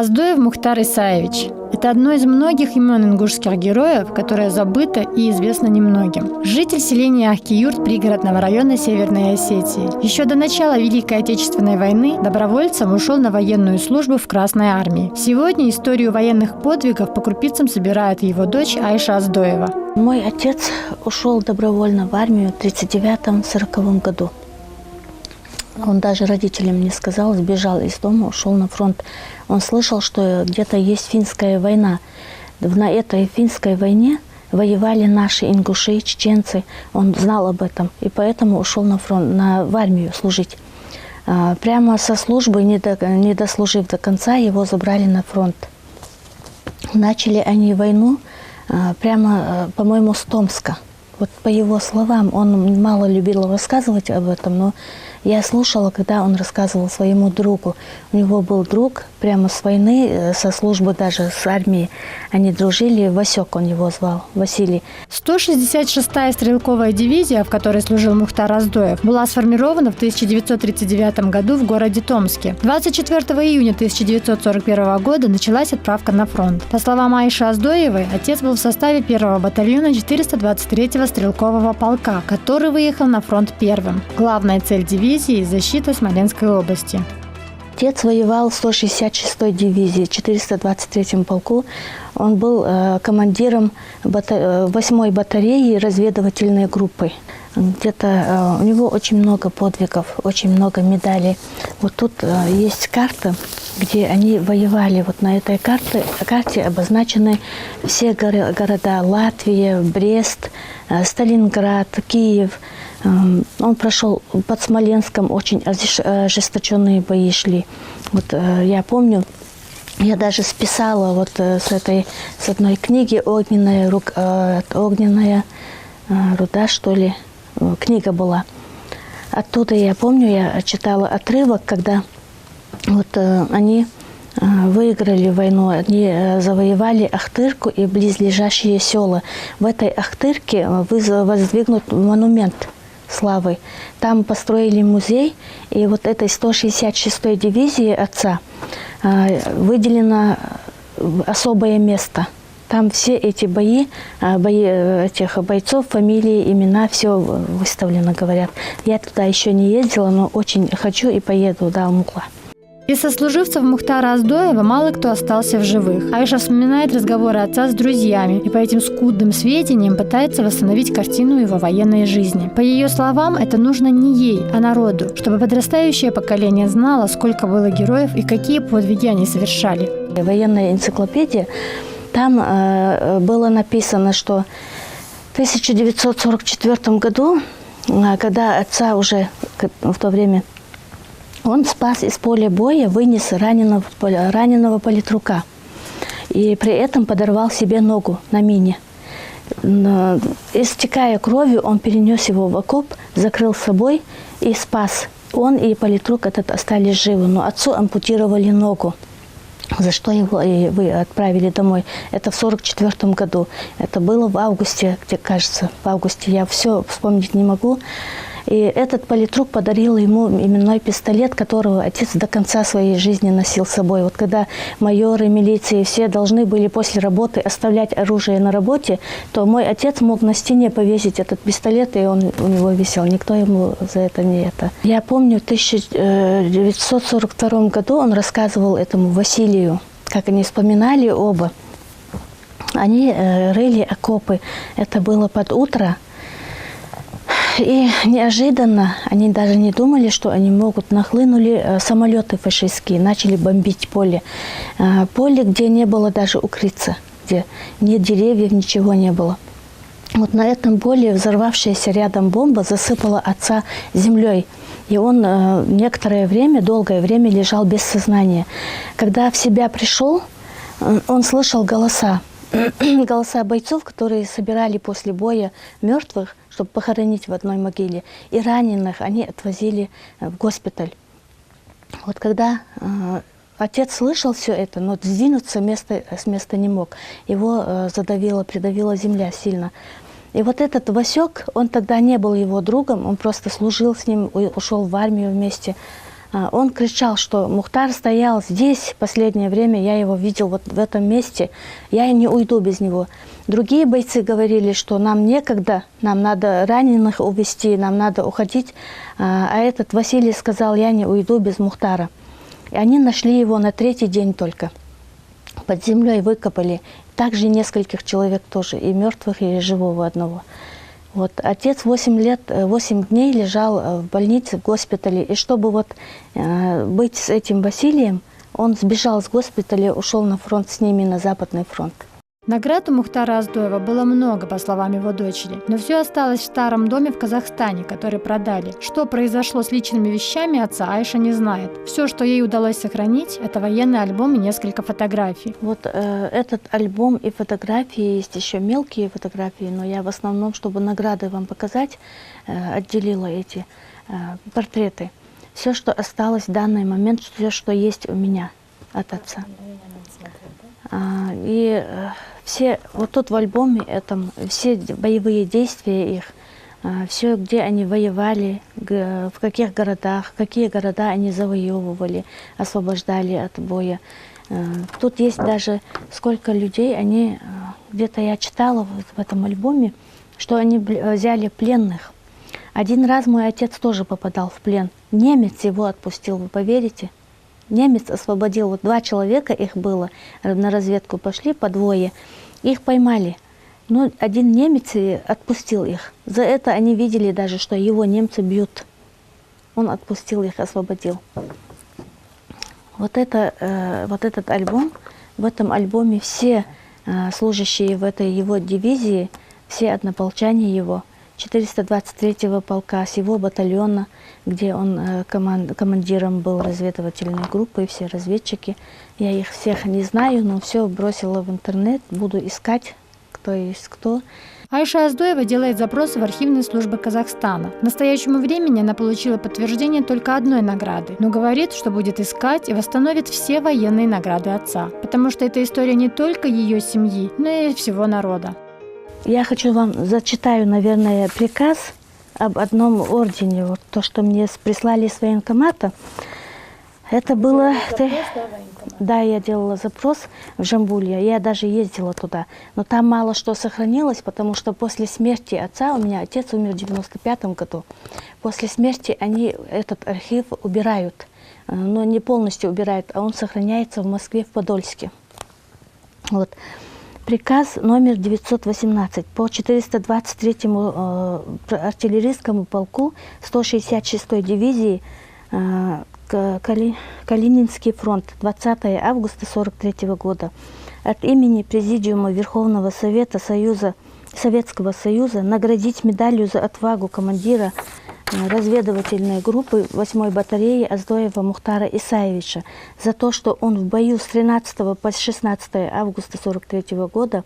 Аздоев Мухтар Исаевич – это одно из многих имен ингушских героев, которое забыто и известно немногим. Житель селения Ахкиюрт пригородного района Северной Осетии. Еще до начала Великой Отечественной войны добровольцем ушел на военную службу в Красной армии. Сегодня историю военных подвигов по крупицам собирает его дочь Айша Аздоева. Мой отец ушел добровольно в армию в 1939-1940 году. Он даже родителям не сказал, сбежал из дома, ушел на фронт. Он слышал, что где-то есть финская война. На этой финской войне воевали наши ингуши, чеченцы. Он знал об этом и поэтому ушел на фронт, в армию служить. Прямо со службы, не дослужив до конца, его забрали на фронт. Начали они войну прямо, по-моему, с Томска. Вот по его словам, он мало любил рассказывать об этом, но я слушала, когда он рассказывал своему другу. У него был друг прямо с войны, со службы даже, с армии. Они дружили, Васек он его звал, Василий. 166-я стрелковая дивизия, в которой служил Мухтар Аздоев, была сформирована в 1939 году в городе Томске. 24 июня 1941 года началась отправка на фронт. По словам Айши Аздоевой, отец был в составе 1-го батальона 423-го стрелкового полка, который выехал на фронт первым. Главная цель дивизии – защита Смоленской области. Отец воевал в 166-й дивизии, 423-м полку. Он был командиром 8-й батареи разведывательной группы. Где-то у него очень много подвигов, очень много медалей. Вот тут есть карта, где они воевали. Вот на этой карте обозначены все города: Латвия, Брест, Сталинград, Киев. Он прошел под Смоленском, очень ожесточенные бои шли. Вот я помню, я даже списала вот с одной книги «Огненная руда», что ли, книга была. Оттуда я помню, я читала отрывок, когда вот они выиграли войну, они завоевали Ахтырку и близлежащие села. В этой Ахтырке воздвигнут монумент славы. Там построили музей, и вот этой 166-й дивизии отца выделено особое место. Там все эти бои этих бойцов, фамилии, имена, все выставлено, говорят. Я туда еще не ездила, но очень хочу и поеду до Алмукла. Из сослуживцев Мухтара Аздоева мало кто остался в живых. Айша вспоминает разговоры отца с друзьями и по этим скудным сведениям пытается восстановить картину его военной жизни. По ее словам, это нужно не ей, а народу, чтобы подрастающее поколение знало, сколько было героев и какие подвиги они совершали. Военная энциклопедия, там было написано, что в 1944 году, когда отца уже в то время, он спас из поля боя, вынес раненого политрука. И при этом подорвал себе ногу на мине. Истекая кровью, он перенес его в окоп, закрыл собой и спас. Он и политрук этот остались живы, но отцу ампутировали ногу, за что его вы отправили домой. Это в 1944 году. Это было в августе, где, кажется, в августе. Я все вспомнить не могу. И этот политрук подарил ему именной пистолет, которого отец до конца своей жизни носил с собой. Вот когда майоры, милиции, все должны были после работы оставлять оружие на работе, то мой отец мог на стене повесить этот пистолет, и он у него висел. Никто ему за это не это. Я помню, в 1942 году он рассказывал этому Василию, как они вспоминали оба. Они рыли окопы. Это было под утро. И неожиданно, они даже не думали, что они могут, нахлынули самолеты фашистские, начали бомбить поле. Поле, где не было даже укрыться, где ни деревьев, ничего не было. Вот на этом поле взорвавшаяся рядом бомба засыпала отца землей. И он некоторое время, долгое время лежал без сознания. Когда в себя пришел, он слышал голоса бойцов, которые собирали после боя мертвых, чтобы похоронить в одной могиле. И раненых они отвозили в госпиталь. Вот когда отец слышал все это, но сдвинуться с места не мог. Его придавила земля сильно. И вот этот Васек, он тогда не был его другом, он просто служил с ним, ушел в армию вместе. Он кричал, что Мухтар стоял здесь, последнее время я его видел вот в этом месте, я и не уйду без него. Другие бойцы говорили, что нам некогда, нам надо раненых увезти, нам надо уходить. А этот Василий сказал, я не уйду без Мухтара. И они нашли его на 3-й день только. Под землей выкопали. Также нескольких человек тоже, и мертвых, и живого одного. Вот, отец 8 дней лежал в больнице, в госпитале. И чтобы вот, быть с этим Василием, он сбежал с госпиталя, ушел на фронт с ними, на Западный фронт. Наград у Мухтара Оздоева было много, по словам его дочери, но все осталось в старом доме в Казахстане, который продали. Что произошло с личными вещами отца, Айша не знает. Все, что ей удалось сохранить, это военный альбом и несколько фотографий. Вот этот альбом и фотографии, есть еще мелкие фотографии, но я в основном, чтобы награды вам показать, отделила эти портреты. Все, что осталось в данный момент, все, что есть у меня от отца. И все, вот тут в альбоме этом, все боевые действия их, все, где они воевали, в каких городах, какие города они завоевывали, освобождали от боя. Тут есть даже сколько людей, они, где-то я читала в этом альбоме, что они взяли пленных. Один раз мой отец тоже попадал в плен. Немец его отпустил, вы поверите? Немец освободил, вот 2 человека их было, на разведку пошли по 2, их поймали. Но один немец отпустил их. За это они видели даже, что его немцы бьют. Он отпустил их, освободил. Вот этот альбом, в этом альбоме все служащие в этой его дивизии, все однополчане его, 423-го полка, с его батальона, где он командиром был разведывательной группы, все разведчики. Я их всех не знаю, но все бросила в интернет, буду искать, кто есть кто. Айша Оздоева делает запросы в архивные службы Казахстана. К настоящему времени она получила подтверждение только одной награды, но говорит, что будет искать и восстановит все военные награды отца, потому что это история не только ее семьи, но и всего народа. Я хочу вам зачитаю, наверное, приказ об одном ордене, вот то, что мне прислали из военкомата. Это было... Да, я делала запрос в Жамбуле, я даже ездила туда. Но там мало что сохранилось, потому что после смерти отца, у меня отец умер в 95-м году, после смерти они этот архив убирают, но не полностью убирают, а он сохраняется в Москве, в Подольске. Вот. Приказ номер 918 по 423-му артиллерийскому полку 166-й дивизии Калининский фронт, 20 августа 1943 года. От имени Президиума Верховного Совета Советского Союза наградить медалью за отвагу командира разведывательной группы 8-й батареи Оздоева Мухтара Исаевича за то, что он в бою с 13 по 16 августа 1943 года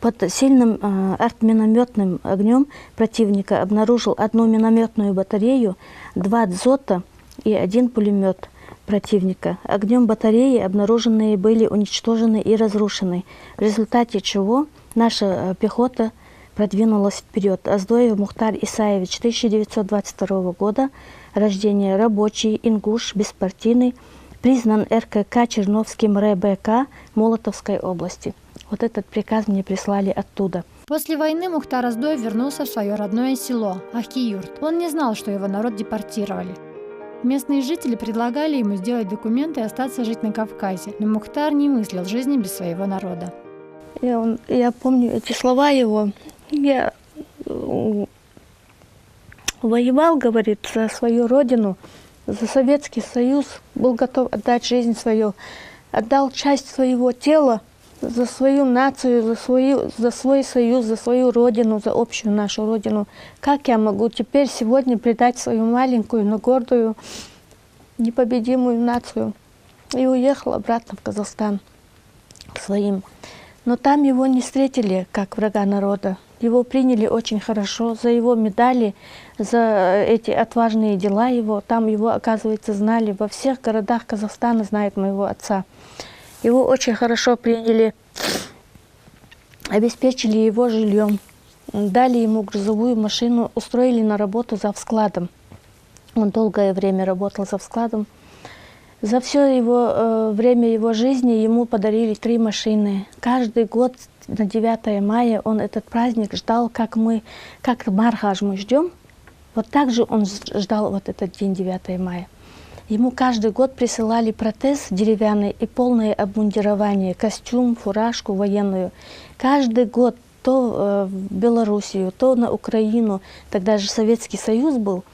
под сильным артминометным огнем противника обнаружил 1 минометную батарею, 2 дзота и 1 пулемет противника. Огнем батареи обнаруженные были уничтожены и разрушены, в результате чего наша пехота продвинулась вперед. Оздоев Мухтар Исаевич, 1922 года, рождение, рабочий, ингуш, беспартийный, признан РКК Черновским РБК Молотовской области. Вот этот приказ мне прислали оттуда. После войны Мухтар Оздоев вернулся в свое родное село Ахкиюрт. Он не знал, что его народ депортировали. Местные жители предлагали ему сделать документы и остаться жить на Кавказе, но Мухтар не мыслил жизни без своего народа. Я помню эти слова его. Я воевал, говорит, за свою родину, за Советский Союз, был готов отдать жизнь свою, отдал часть своего тела за свою нацию, за свой союз, за свою родину, за общую нашу родину. Как я могу теперь сегодня предать свою маленькую, но гордую, непобедимую нацию? И уехал обратно в Казахстан к своим. Но там его не встретили как врага народа. Его приняли очень хорошо за его медали, за эти отважные дела его. Там его, оказывается, знали. Во всех городах Казахстана знают моего отца. Его очень хорошо приняли, обеспечили его жильем, дали ему грузовую машину, устроили на работу завскладом. Он долгое время работал завскладом. За все время его жизни ему подарили 3 машины. Каждый год на 9 мая он этот праздник ждал, как Мархаж мы ждем. Вот так же он ждал вот этот день 9 мая. Ему каждый год присылали протез деревянный и полное обмундирование, костюм, фуражку военную. Каждый год то в Белоруссию, то на Украину, тогда же Советский Союз был,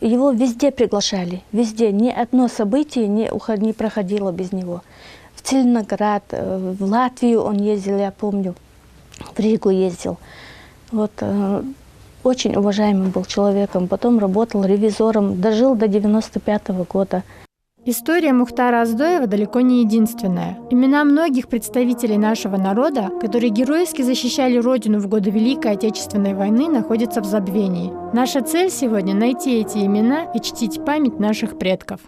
его везде приглашали, везде. Ни одно событие не проходило без него. В Целиноград, в Латвию он ездил, я помню, в Ригу ездил. Вот, очень уважаемым был человеком, потом работал ревизором, дожил до 95-го года. История Мухтара Оздоева далеко не единственная. Имена многих представителей нашего народа, которые героически защищали Родину в годы Великой Отечественной войны, находятся в забвении. Наша цель сегодня – найти эти имена и чтить память наших предков.